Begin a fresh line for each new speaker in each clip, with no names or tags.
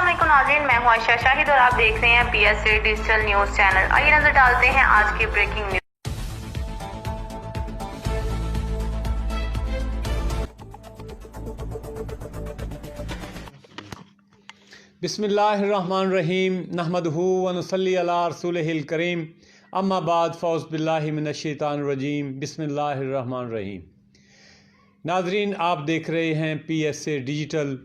علیکم ناظرین، میں ہوں عائشہ شاہد اور آپ دیکھ رہے ہیں P S a digital news channel. آئیے نظر ڈالتے ہیں آج کی بریکنگ نیوز۔
بسم اللہ الرحمن الرحیم، نحمدہ ونصلی علی رسولہ الکریم، اما بعد، فاعوذ باللہ من الشیطان الرجیم، بسم اللہ الرحمن الرحیم۔ ناظرین، آپ دیکھ رہے ہیں پی ایس اے ڈیجیٹل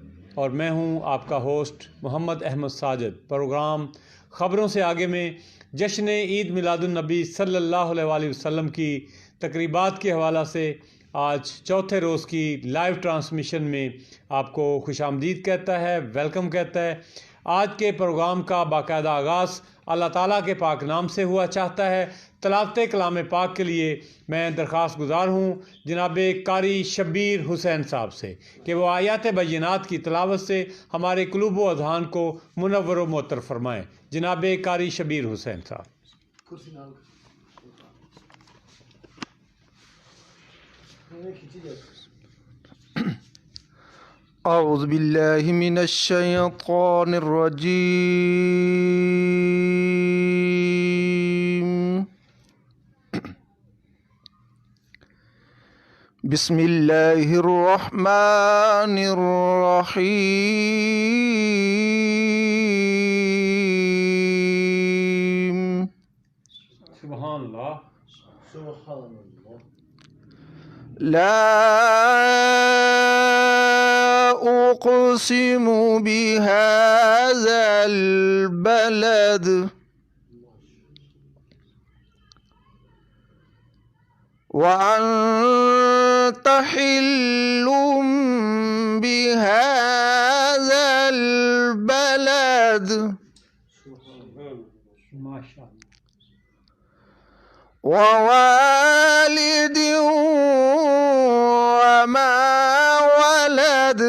اور میں ہوں آپ کا ہوسٹ محمد احمد ساجد۔ پروگرام خبروں سے آگے میں جشن عید میلاد النبی صلی اللہ علیہ وآلہ وسلم کی تقریبات کے حوالہ سے آج چوتھے روز کی لائیو ٹرانسمیشن میں آپ کو خوش آمدید کہتا ہے، ویلکم کہتا ہے۔ آج کے پروگرام کا باقاعدہ آغاز اللہ تعالیٰ کے پاک نام سے ہوا چاہتا ہے۔ تلاوت کلام پاک کے لیے میں درخواست گزار ہوں جناب قاری شبیر حسین صاحب سے کہ وہ آیات بینات کی تلاوت سے ہمارے قلوب و اذہان کو منور و معطر فرمائیں۔ جناب قاری شبیر حسین صاحب۔
اعوذ باللہ من الشیطان الرجیم، بسم اللہ الرحمن الرحیم۔
سبحان اللہ،
لا اقسم بهذا البلد وأنت حل بهذا البلد ووالد وما ولد۔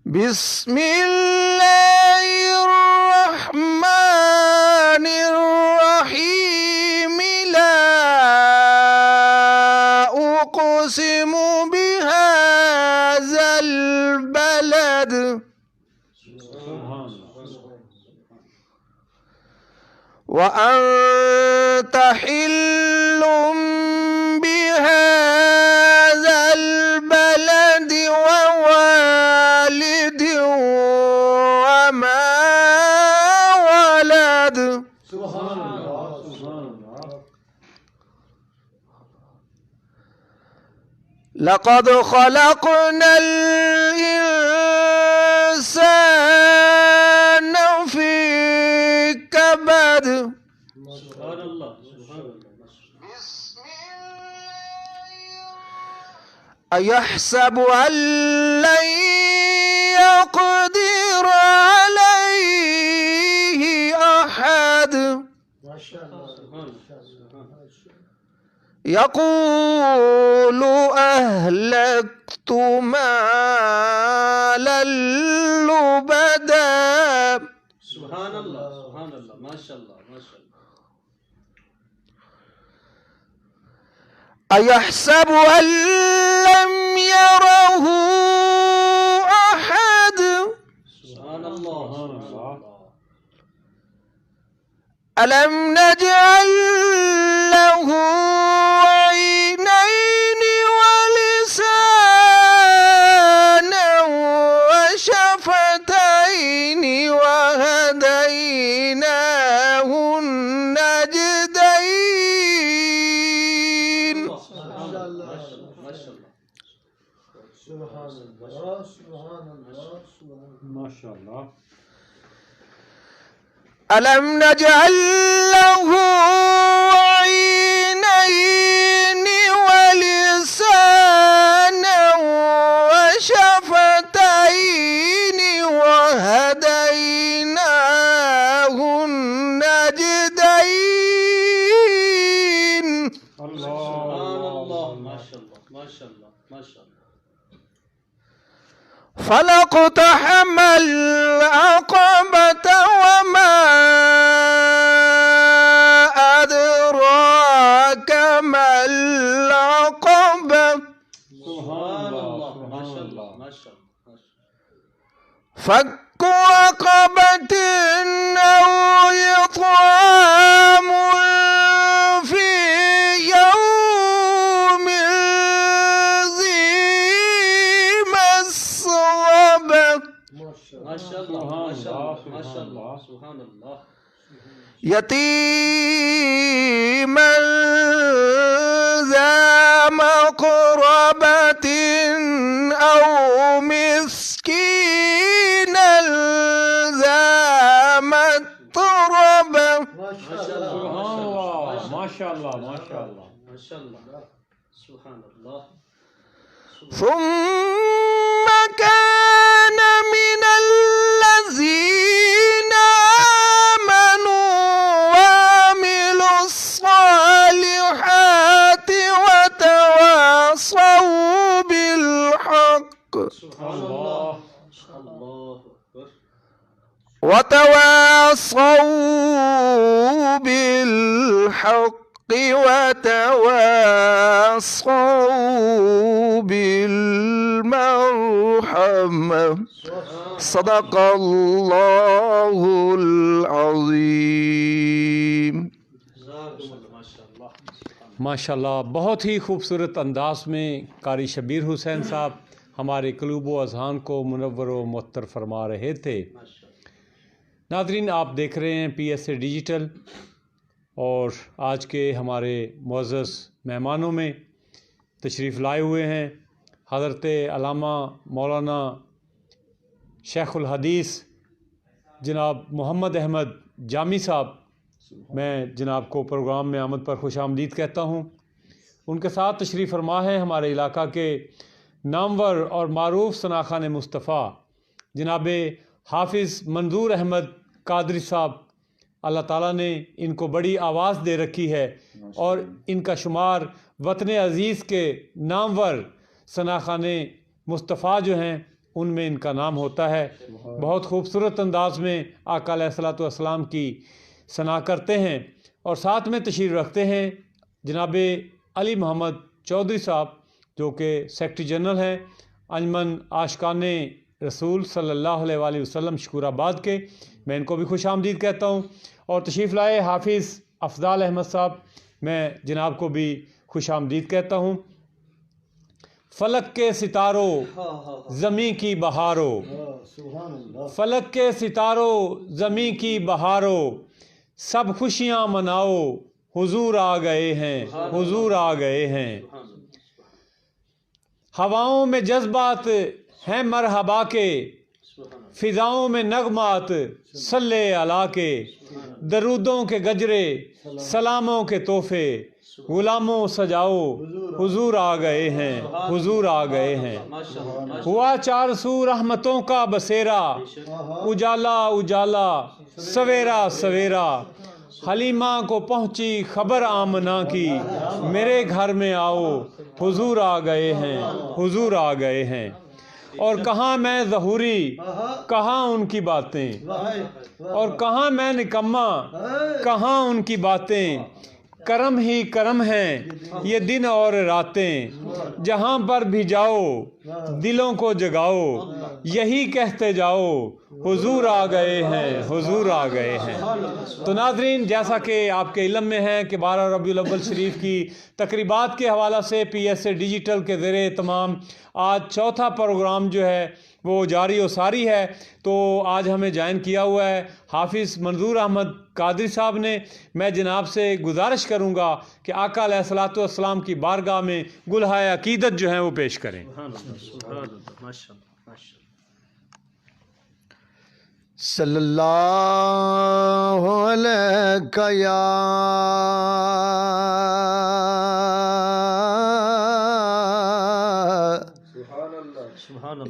بسم اللہ الرحمن الرحیم، لا اقسم بهذا البلد وأنت حل بهذا البلد ووالد وما ولد۔ لقد خلقنا الإنسان في كبد۔ أيحسب أن لن يقدر عليه أحد، يقول أهلكت مالا لبدا۔
سبحان اللہ، سبحان اللہ، ماشاء اللہ، ماشاء اللہ۔
أيحسب أن لم يره أحد،
سبحان اللہ، سبحان اللہ۔
ألم نجعل له عينين ولسانا وشفتين وهديناه النجدين۔
ماشاء اللہ۔
ألم نجعل له عينين ولسانا وشفتين وهديناه النجدين۔
سبحان اللہ، ماشاء اللہ، ماشاء اللہ، ماشاء اللہ۔
فلاقتحم العقبة وما أدراك ما العقبة،
سبحان
ماشاءاللہ
فك رقبة أو إطعام في يوم ذي مسغبة
ماشاءاللہ سبحان اللہ
يتيما ذا مقربة أو مسكينا ذا متربة
ماشاءاللہ ماشاءاللہ
سبحان اللہ
ثم كان من الذين آمنوا وعملوا الصالحات وتواصوا بالحق
اللہ اللہ اکبر
وتواصوا بالحق وتواصوا بالمرحمة صدق الله العظيم
ماشاءاللہ بہت ہی خوبصورت انداز میں قاری شبیر حسین صاحب ہمارے قلوب و اذہان کو منور و معطر فرما رہے تھے۔ ناظرین آپ دیکھ رہے ہیں پی ایس اے ڈیجیٹل، اور آج کے ہمارے معزز مہمانوں میں تشریف لائے ہوئے ہیں حضرت علامہ مولانا شیخ الحدیث جناب محمد احمد جامی صاحب۔ میں جناب کو پروگرام میں آمد پر خوش آمدید کہتا ہوں۔ ان کے ساتھ تشریف فرما ہے ہمارے علاقہ کے نامور اور معروف ثناخان مصطفیٰ جناب حافظ منظور احمد قادری صاحب۔ اللہ تعالیٰ نے ان کو بڑی آواز دے رکھی ہے اور ان کا شمار وطن عزیز کے نامور ثناخان مصطفیٰ جو ہیں ان میں ان کا نام ہوتا ہے۔ بہت خوبصورت انداز میں آقا علیہ الصلوۃ والسلام کی ثنا کرتے ہیں، اور ساتھ میں تشریف رکھتے ہیں جناب علی محمد چودھری صاحب جو کہ سیکرٹری جنرل ہیں انجمن عاشقان رسول صلی اللہ علیہ وآلہ وسلم شکور آباد کے۔ میں ان کو بھی خوش آمدید کہتا ہوں، اور تشریف لائے حافظ افضال احمد صاحب، میں جناب کو بھی خوش آمدید کہتا ہوں۔ فلک کے ستاروں زمیں کی بہاروں، فلک کے ستاروں زمیں کی بہاروں، سب خوشیاں مناؤ حضور آ گئے ہیں، حضور آ گئے ہیں۔ ہواؤں میں جذبات ہیں مرحبا کے، فضاؤں میں نغمات صلی علی کے، درودوں کے گجرے سلاموں کے تحفے، غلاموں سجاؤ حضور آ گئے ہیں، حضور آ گئے ہیں۔ ہوا چار سو رحمتوں کا بسیرا، اجالا اجالا سویرا سویرا، حلیمہ کو پہنچی خبر آمنہ کی، میرے گھر میں آؤ حضور آ گئے ہیں، حضور آ گئے ہیں۔ اور کہاں میں ظہوری، کہاں ان کی باتیں، اور کہاں میں نکما، کہاں ان کی باتیں، کرم ہی کرم ہیں یہ دن اور راتیں، جہاں پر بھی جاؤ دلوں کو جگاؤ، یہی کہتے جاؤ حضور آ گئے ہیں، حضور آ گئے ہیں۔ تو ناظرین، جیسا کہ آپ کے علم میں ہے کہ 12 ربیع الاول شریف کی تقریبات کے حوالہ سے پی ایس اے ڈیجیٹل کے زیر اہتمام آج چوتھا پروگرام جو ہے وہ جاری و ساری ہے۔ تو آج ہمیں جوائن کیا ہوا ہے حافظ منظور احمد قادری صاحب نے۔ میں جناب سے گزارش کروں گا کہ آقا علیہ الصلوۃ والسلام کی بارگاہ میں گلہائے عقیدت جو ہیں وہ پیش کریں۔
صلی اللہ علیہ یا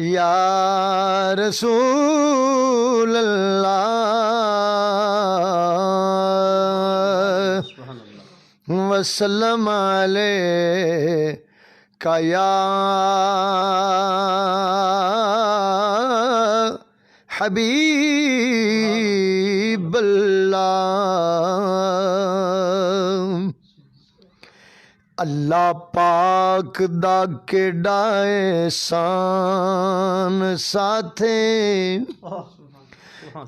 یا رسول اللہ وسلم علیک یا حبیب اللہ۔ اللہ پاک دا کیڑا احسان ساتھے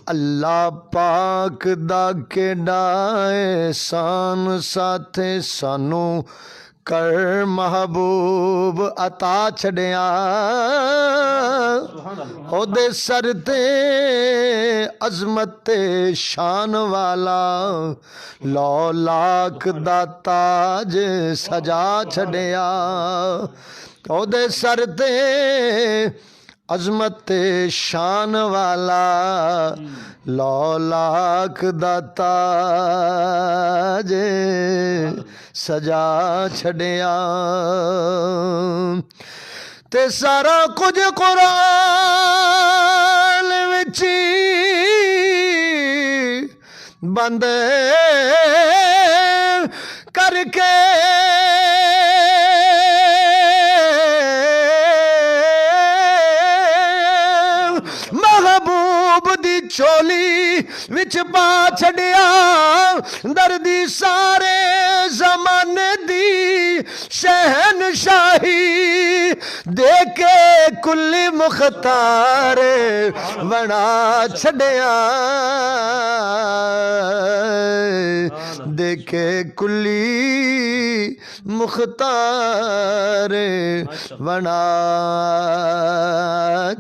اللہ پاک دا کیڑا احسان ساتھے سانو کر محبوب عطا چھڑیا او دے سر تے عظمت شان والا لو لاکھ دا تاج سجا چھڑیا او دے سر تے عظمت شان والا لو لاکھ دا تاج سجا چھڑیا تے سارا کچھ قرآن وچی بند کر کے محبوب دی چولی وچ پا چھڑیا دردی سارے زمانے دی شہنشاہی دے کے کلی مختار بنا چھڑیا دے کے کلی مختار بنا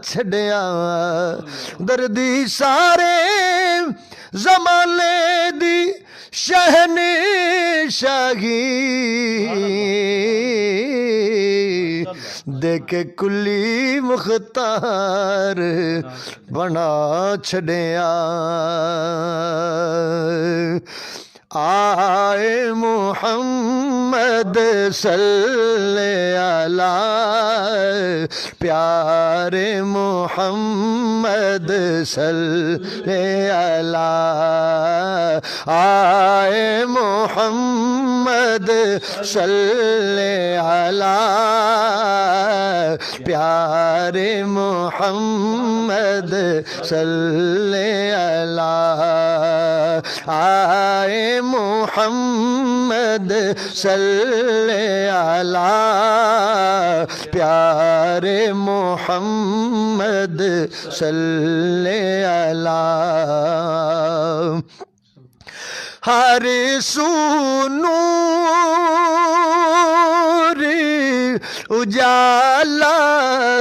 چھڑیا دردی سارے زمانے دی شہنشاہی دے کے کلی مختار بنا چھڑیا آئے محمد صلی اللہ پیارے محمد صلی اللہ آئے محمد صلی اللہ پیارے محمد صلی اللہ آئے محمد صلی اللہ پیارے محمد صلی اللہ ہر سو نور اجالا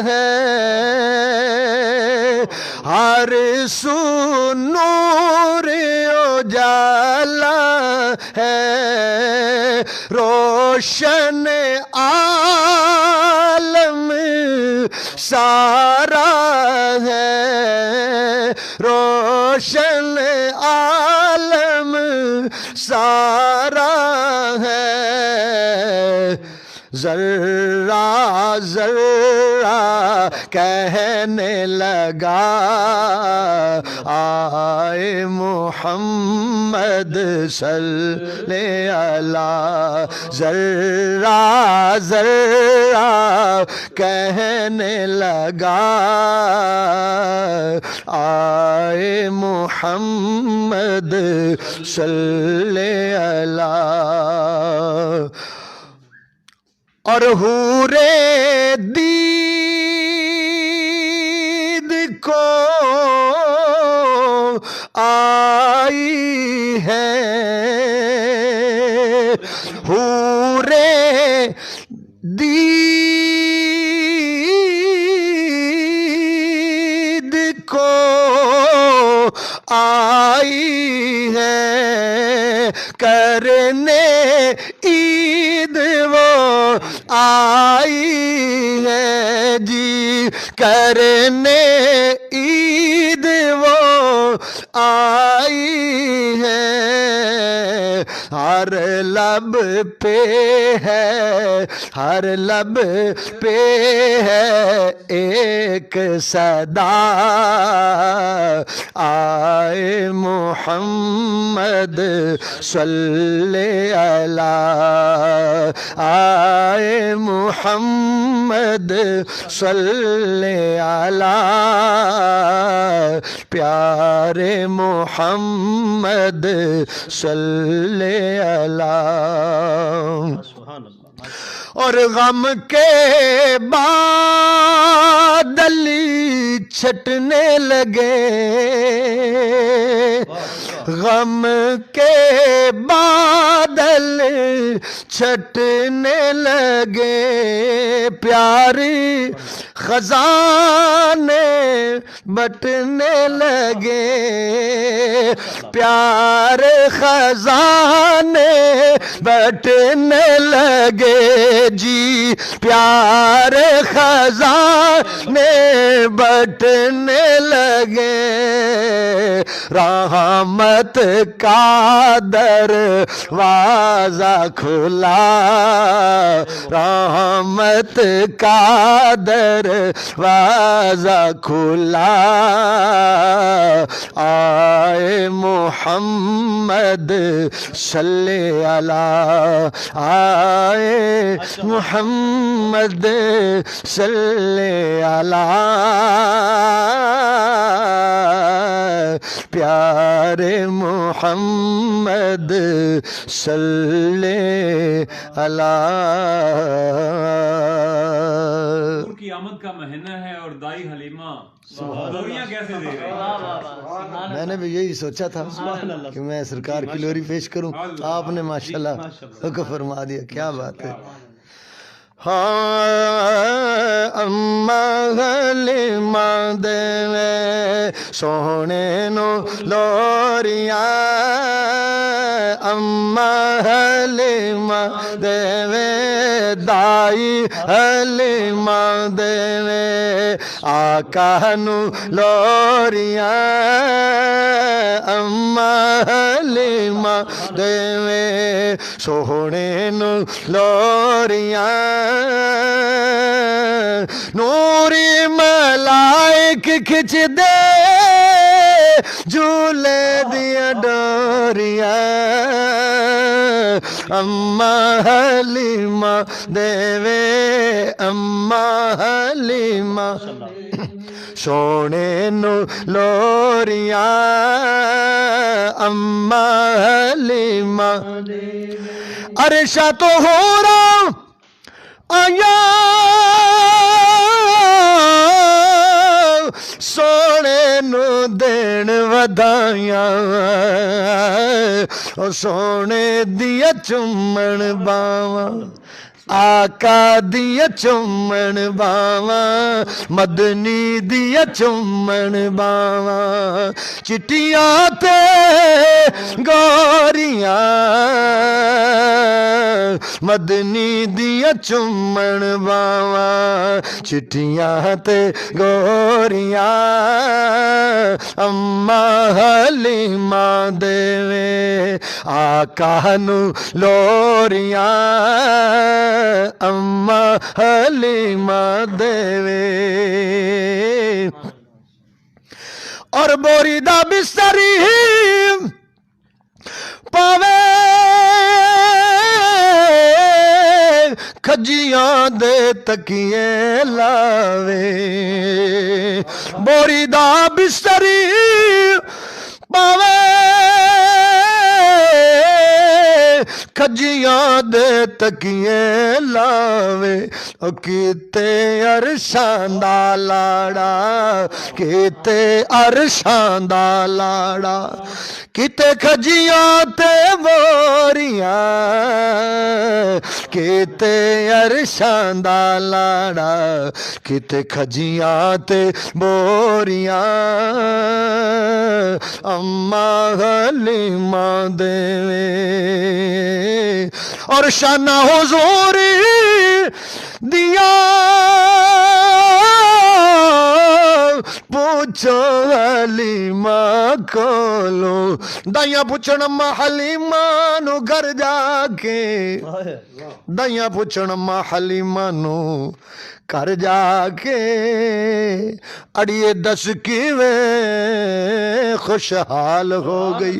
ہے ہر سو نور اجالا ہے روشن عالم سارا ہے روشن عالم سارا ہے ذرہ ذرہ کہنے لگا آئے محمد صلی اللہ ذرہ ذرہ کہنے لگا آئے محمد صلی اللہ اور حورے دید کو آئی ہے حورے دید کو آئی ہے کرنے عید وہ آئی ہے جی کرنے عید وہ آئی ہے ہر لب پہ ہے ہر لب پہ ہے ایک صدا آئے محمد صلی اللہ آئے محمد صلی اللہ پیارے محمد صلی اللہ
سبحان اللہ
اور غم کے بادل چھٹنے لگے، غم کے بادل چھٹنے لگے، پیاری خزانے بٹنے لگے، پیارے خزانے بٹنے لگے جی، پیارے خزانے بٹنے لگے، رحمت کا دروازہ کھلا، رحمت کا دروازہ کھلا، آئے محمد صلی علیہ، آئے محمد صلی علیہ، پیارے محمد صلی علیہ۔
حضور کی آمد کا مہینہ ہے اور دائی حلیمہ لوریاں کیسے دے رہے ہیں؟
میں نے بھی یہی سوچا تھا کہ میں سرکار کی لوری پیش کروں، آپ نے ماشاءاللہ حکم فرما دیا، کیا بات ہے۔ ہاں اماں حلیمہ دے سونے نو لوریاں، اماں حلیمہ دے دائی حلیمہ دے آقا نو لوریاں، اماں حلیمہ دے سونے نو لوریاں، نوری ملائک کھچ دے جھولے دیا ڈوریاں، اماں حلیمہ دے اماں حلیمہ سونے نو لوریاں، اماں حلیمہ عرشہ تو ہو رہا آیا سونے نو دین ودائیاں، او سونے دیا چومن باواں، آقا دیا چومن باواں، مدنی دیا چومن باواں، چٹیاں تے گوریاں، مدنی دیا چومن باواں، چٹیاں تے گوریاں، اماں حلیمہ دے آقا نو لوریاں، اماں حلیمہ دے اور بوری دا بستری پاوے کھجیاں دے تکیے لاوے، بوری دا بستری پاوے کھجیاں دے تکیے لاوے، او کیتے عرشاں دا لاڑا، کیتے عرشاں دا لاڑا، کیتے کھجیاں تے بوریاں، کیتے عرشاں دا لاڑا، کیتے کھجیاں تے بوریاں، اماں حلیمہ دے اور شانہ حضوری دیا پوچھو حلیمہ کولو، دائیاں پوچھن اماں حلیمہ نو گھر جا کے، دائیاں پوچھن اماں حلیمہ نو گھر جا کے، اڑیے دس کیویں خوشحال ہو گئی،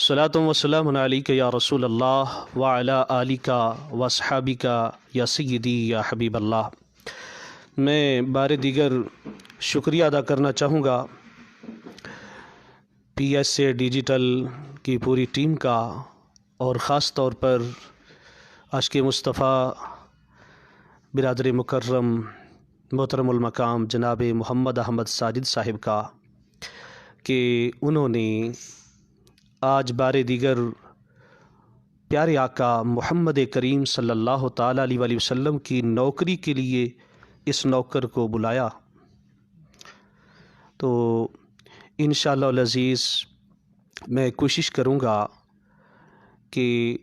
صلاۃ و سلام علیک یا رسول اللہ وعلی آلک و اصحابک یا سیدی یا حبیب اللہ۔ میں بار دیگر شکریہ ادا کرنا چاہوں گا پی ایس اے ڈیجیٹل کی پوری ٹیم کا، اور خاص طور پر عاشق مصطفیٰ برادر مکرم محترم المقام جناب محمد احمد ساجد صاحب کا، کہ انہوں نے آج بار دیگر پیارے آقا محمد کریم صلی اللہ تعالیٰ علیہ وآلہ وسلم کی نوکری کے لیے اس نوکر کو بلایا۔ تو انشاءاللہ العزیز میں کوشش کروں گا کہ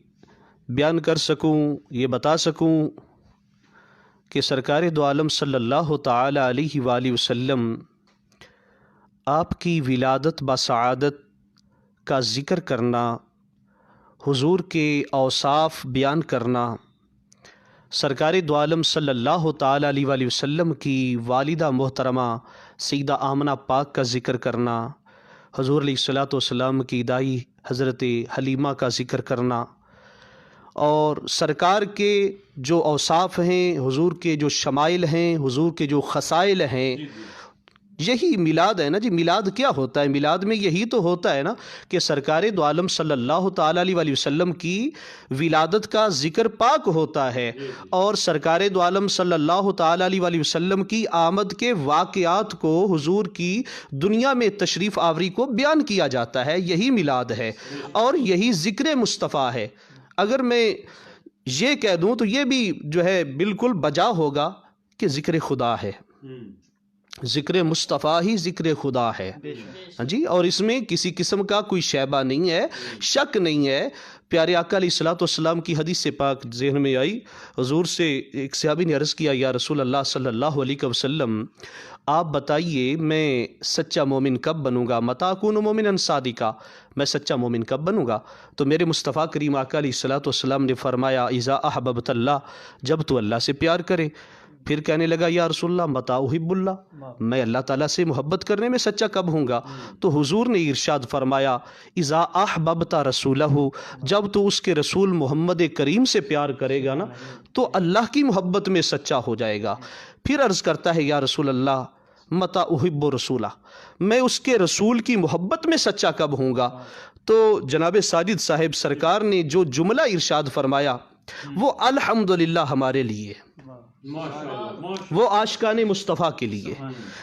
بیان کر سکوں، یہ بتا سکوں کہ سرکار دو عالم صلی اللہ تعالیٰ علیہ وآلہ وسلم آپ کی ولادت بسعادت کا ذکر کرنا، حضور کے اوصاف بیان کرنا، سرکار دو عالم صلی اللہ تعالیٰ علیہ وآلہ وسلم کی والدہ محترمہ سیدہ آمنہ پاک کا ذکر کرنا، حضور علیہ الصلوۃ والسلام کی دائی حضرت حلیمہ کا ذکر کرنا، اور سرکار کے جو اوصاف ہیں، حضور کے جو شمائل ہیں، حضور کے جو خصائل ہیں، یہی میلاد ہے نا جی۔ میلاد کیا ہوتا ہے؟ میلاد میں یہی تو ہوتا ہے نا کہ سرکار دو عالم صلی اللہ تعالیٰ علیہ وآلہ وسلم کی ولادت کا ذکر پاک ہوتا ہے، اور سرکار دو عالم صلی اللہ تعالیٰ علیہ وآلہ وسلم کی آمد کے واقعات کو، حضور کی دنیا میں تشریف آوری کو بیان کیا جاتا ہے۔ یہی میلاد ہے اور یہی ذکر مصطفیٰ ہے۔ اگر میں یہ کہہ دوں تو یہ بھی جو ہے بالکل بجا ہوگا کہ ذکر خدا ہے، ذکر مصطفیٰ ہی ذکر خدا ہے جی، اور اس میں کسی قسم کا کوئی شیبہ نہیں ہے، شک نہیں ہے۔ پیارے آقا علیہ الصلوۃ والسلام کی حدیث سے پاک ذہن میں آئی، حضور سے ایک صحابی نے عرض کیا، یا رسول اللہ صلی اللہ علیہ وسلم آپ بتائیے میں سچا مومن کب بنوں گا؟ متی اکون مومنا صادقا، میں سچا مومن کب بنوں گا؟ تو میرے مصطفیٰ کریم آقا علیہ الصلوۃ والسلام نے فرمایا، اذا احببت اللہ، جب تو اللہ سے پیار کرے۔ پھر کہنے لگا، یا رسول اللہ متی احب اللہ، میں اللہ تعالیٰ سے محبت کرنے میں سچا کب ہوں گا؟ تو حضور نے ارشاد فرمایا، اذا احببت رسولہ، جب تو اس کے رسول محمد کریم سے پیار کرے گا نا تو اللہ کی محبت میں سچا ہو جائے گا۔ پھر عرض کرتا ہے، یا رسول اللہ متی احب رسولہ، میں اس کے رسول کی محبت میں سچا کب ہوں گا؟ تو جناب ساجد صاحب سرکار نے جو جملہ ارشاد فرمایا وہ الحمدللہ ہمارے لیے، وہ عاشقان مصطفیٰ کے لیے،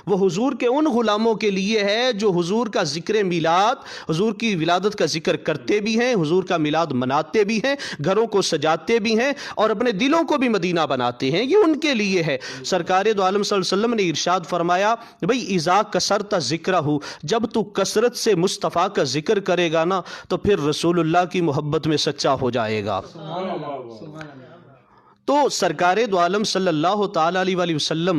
وہ حضور کے ان غلاموں کے لیے ہے جو حضور کا ذکر میلاد، حضور کی ولادت کا ذکر کرتے بھی ہیں، حضور کا میلاد مناتے بھی ہیں، گھروں کو سجاتے بھی ہیں، اور اپنے دلوں کو بھی مدینہ بناتے ہیں۔ یہ ان کے لیے ہے۔ سرکار دو عالم صلی اللہ علیہ وسلم نے ارشاد فرمایا، بھئی اذا کثرت ذکرہ، جب تو کثرت سے مصطفیٰ کا ذکر کرے گا نا تو پھر رسول اللہ کی محبت میں سچا ہو جائے گا۔ تو سرکار دو عالم صلی اللہ تعالیٰ علیہ وآلہ وسلم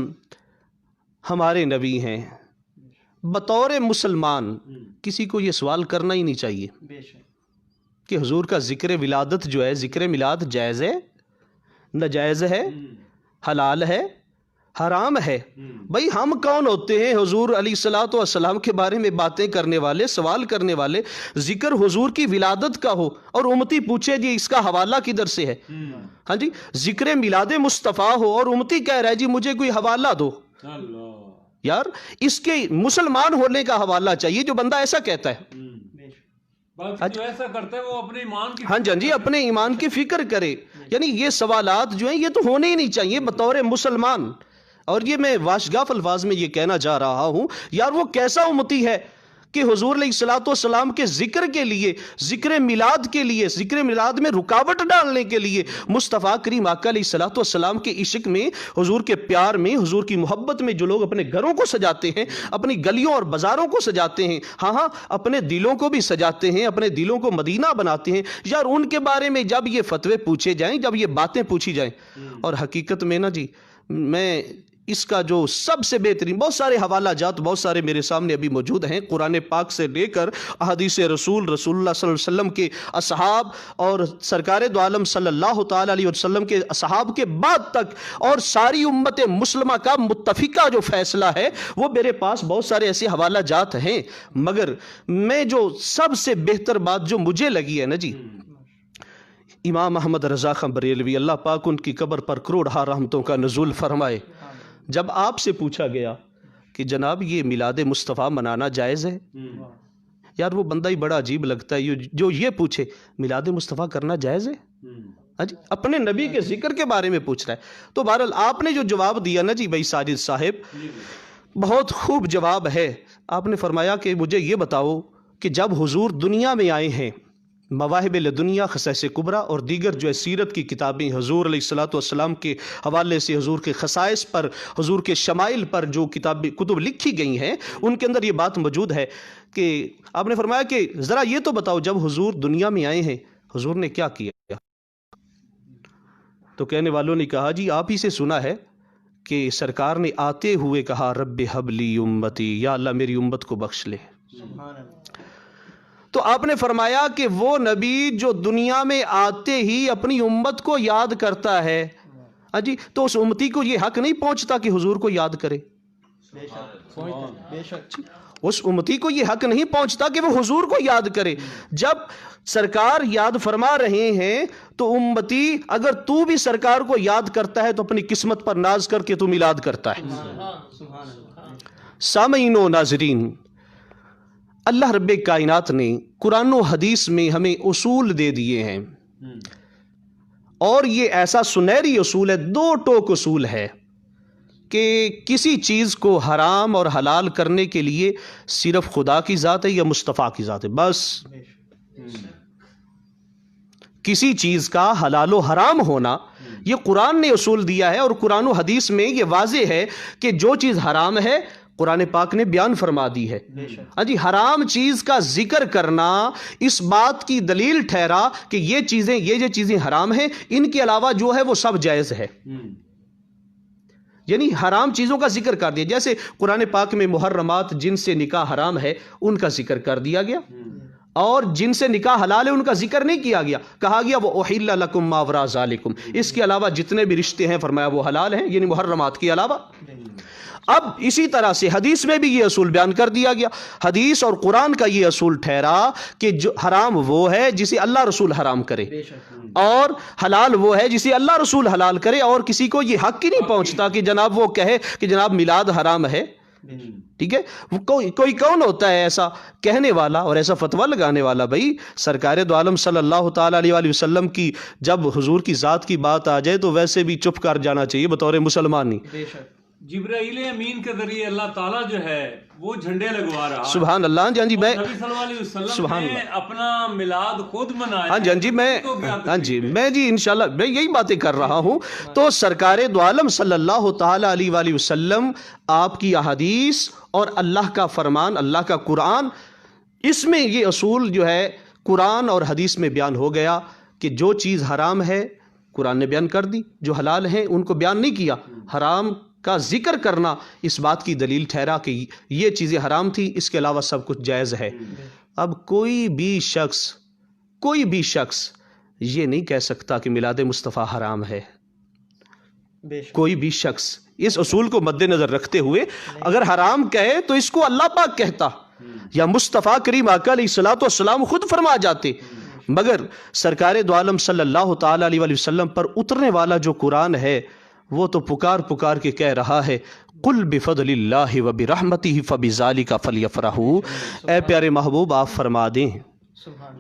ہمارے نبی ہیں۔ بطور مسلمان کسی کو یہ سوال کرنا ہی نہیں چاہیے کہ حضور کا ذکر ولادت جو ہے، ذکر میلاد جائز ہے، ناجائز ہے، حلال ہے، حرام ہے؟ بھئی ہم کون ہوتے ہیں حضور علیہ الصلوۃ والسلام کے بارے میں باتیں کرنے والے، سوال کرنے والے؟ ذکر حضور کی ولادت کا ہو اور امتی پوچھے جی اس کا حوالہ کدھر سے ہے؟ ہاں جی، ذکر میلاد مصطفیٰ ہو اور امتی کہہ رہا ہے جی مجھے کوئی حوالہ دو، یار اس کے مسلمان ہونے کا حوالہ چاہیے جو بندہ ایسا کہتا ہے۔
جو ایسا کرتا ہے وہ اپنے ایمان کی
ہاں جی اپنے ایمان کی فکر کرے۔ یعنی یہ سوالات جو ہیں یہ تو ہونے ہی نہیں چاہیے بطور مسلمان۔ اور یہ میں واشگاف الفاظ میں یہ کہنا چاہ رہا ہوں، یار وہ کیسا امتی ہے کہ حضور علیہ الصلوۃ والسلام کے ذکر کے لیے، ذکر میلاد کے لیے، ذکر میلاد میں رکاوٹ ڈالنے کے لیے، مصطفیٰ کریم آقا علیہ الصلوۃ والسلام کے عشق میں، حضور کے پیار میں، حضور کی محبت میں جو لوگ اپنے گھروں کو سجاتے ہیں، اپنی گلیوں اور بازاروں کو سجاتے ہیں، ہاں اپنے دلوں کو بھی سجاتے ہیں، اپنے دلوں کو مدینہ بناتے ہیں، یار ان کے بارے میں جب یہ فتوے پوچھے جائیں، جب یہ باتیں پوچھی جائیں، اور حقیقت میں نا جی میں اس کا جو سب سے بہترین، بہت سارے حوالہ جات بہت سارے میرے سامنے ابھی موجود ہیں، قرآن پاک سے لے کر احادیث رسول اللہ صلی اللہ علیہ وسلم کے اصحاب اور سرکار دو عالم صلی اللہ تعالی علیہ وسلم کے اصحاب کے بعد تک، اور ساری امت مسلمہ کا متفقہ جو فیصلہ ہے وہ میرے پاس بہت سارے ایسے حوالہ جات ہیں، مگر میں جو سب سے بہتر بات جو مجھے لگی ہے نا جی، امام احمد رضا خان بریلوی اللہ پاک ان کی قبر پر کروڑہا رحمتوں کا نزول فرمائے، جب آپ سے پوچھا گیا کہ جناب یہ میلاد مصطفیٰ منانا جائز ہے، یار وہ بندہ ہی بڑا عجیب لگتا ہے جو یہ پوچھے میلاد مصطفیٰ کرنا جائز ہے، اپنے نبی کے ذکر کے بارے میں پوچھ رہا ہے۔ تو بہرحال آپ نے جو جواب دیا نا جی بھائی ساجد صاحب، بہت خوب جواب ہے۔ آپ نے فرمایا کہ مجھے یہ بتاؤ کہ جب حضور دنیا میں آئے ہیں، مواہب لدنیا، خصائص کبریٰ اور دیگر جو ہے سیرت کی کتابیں حضور علیہ السلام کے حوالے سے حضور کے خصائص پر، حضور کے شمائل پر جو کتب لکھی گئی ہیں، ان کے اندر یہ بات موجود ہے کہ آپ نے فرمایا کہ ذرا یہ تو بتاؤ جب حضور دنیا میں آئے ہیں حضور نے کیا کیا؟ تو کہنے والوں نے کہا جی آپ ہی سے سنا ہے کہ سرکار نے آتے ہوئے کہا رب حب لی امتی، یا اللہ میری امت کو بخش لے۔ تو آپ نے فرمایا کہ وہ نبی جو دنیا میں آتے ہی اپنی امت کو یاد کرتا ہے، جی تو اس امتی کو یہ حق نہیں پہنچتا کہ حضور کو یاد کرے؟ اس امتی کو یہ حق نہیں پہنچتا کہ وہ حضور کو یاد کرے۔ جب سرکار یاد فرما رہے ہیں تو امتی اگر تو بھی سرکار کو یاد کرتا ہے تو اپنی قسمت پر ناز کر کے تو میلاد کرتا ہے۔ سامعین و ناظرین، اللہ رب کائنات نے قرآن و حدیث میں ہمیں اصول دے دیے ہیں، اور یہ ایسا سنہری اصول ہے، دو ٹوک اصول ہے کہ کسی چیز کو حرام اور حلال کرنے کے لیے صرف خدا کی ذات ہے یا مصطفیٰ کی ذات ہے، بس کسی چیز کا حلال و حرام ہونا یہ قرآن نے اصول دیا ہے، اور قرآن و حدیث میں یہ واضح ہے کہ جو چیز حرام ہے قرآن پاک نے بیان فرما دی ہے۔ جی حرام چیز کا ذکر کرنا اس بات کی دلیل ٹھہرا کہ یہ جو چیزیں حرام ہیں ان کے علاوہ جو ہے وہ سب جائز ہے، یعنی حرام چیزوں کا ذکر کر دیا۔ جیسے قرآن پاک میں محرمات جن سے نکاح حرام ہے ان کا ذکر کر دیا گیا، اور جن سے نکاح حلال ہے ان کا ذکر نہیں کیا گیا، کہا گیا وہ احل لکم ما وراء ذالکم، اس کے علاوہ جتنے بھی رشتے ہیں فرمایا وہ حلال ہیں، یعنی محرمات کے علاوہ۔ اب اسی طرح سے حدیث میں بھی یہ اصول بیان کر دیا گیا، حدیث اور قرآن کا یہ اصول ٹھہرا کہ جو حرام وہ ہے جسے اللہ رسول حرام کرے، اور حلال وہ ہے جسے اللہ رسول حلال کرے، اور کسی کو یہ حق ہی نہیں پہنچتا کہ جناب وہ کہے کہ جناب میلاد حرام ہے۔ ٹھیک ہے، کوئی کون ہوتا ہے ایسا کہنے والا اور ایسا فتویٰ لگانے والا؟ بھائی سرکار دو عالم صلی اللہ تعالی علیہ وآلہ وسلم کی جب حضور کی ذات کی بات آ جائے تو ویسے بھی چپ کر جانا چاہیے بطور مسلمان نہیں۔
جبرائیل امین کے ذریعے اللہ تعالیٰ جو ہے وہ جھنڈے لگوا رہا ہے۔
سبحان اللہ۔ جی
نبی صلی اللہ علیہ وسلم نے اپنا میلاد خود منایا۔
میں جی انشاءاللہ میں یہی باتیں کر رہا ہوں۔ تو سرکار دو عالم صلی اللہ تعالی علیہ وآلہ وسلم، آپ کی احادیث اور اللہ کا فرمان، اللہ کا قرآن، اس میں یہ اصول جو ہے قرآن اور حدیث میں بیان ہو گیا کہ جو چیز حرام ہے قرآن نے بیان کر دی، جو حلال ہیں ان کو بیان نہیں کیا۔ حرام کا ذکر کرنا اس بات کی دلیل ٹھہرا کہ یہ چیزیں حرام تھی، اس کے علاوہ سب کچھ جائز ہے۔ اب کوئی بھی شخص یہ نہیں کہہ سکتا کہ میلاد مصطفیٰ حرام ہے۔ کوئی بھی شخص اس اصول کو مد نظر رکھتے ہوئے اگر حرام کہے تو اس کو اللہ پاک کہتا، یا مصطفیٰ کریم آقا علیہ الصلوۃ والسلام خود فرما جاتے، مگر سرکار دو عالم صلی اللہ تعالی علیہ وسلم پر اترنے والا جو قرآن ہے وہ تو پکار کے کہہ رہا ہے قل بفضل اللہ وبرحمتہ فبذالک فلیفرحوا۔ اے پیارے محبوب آپ فرما دیں،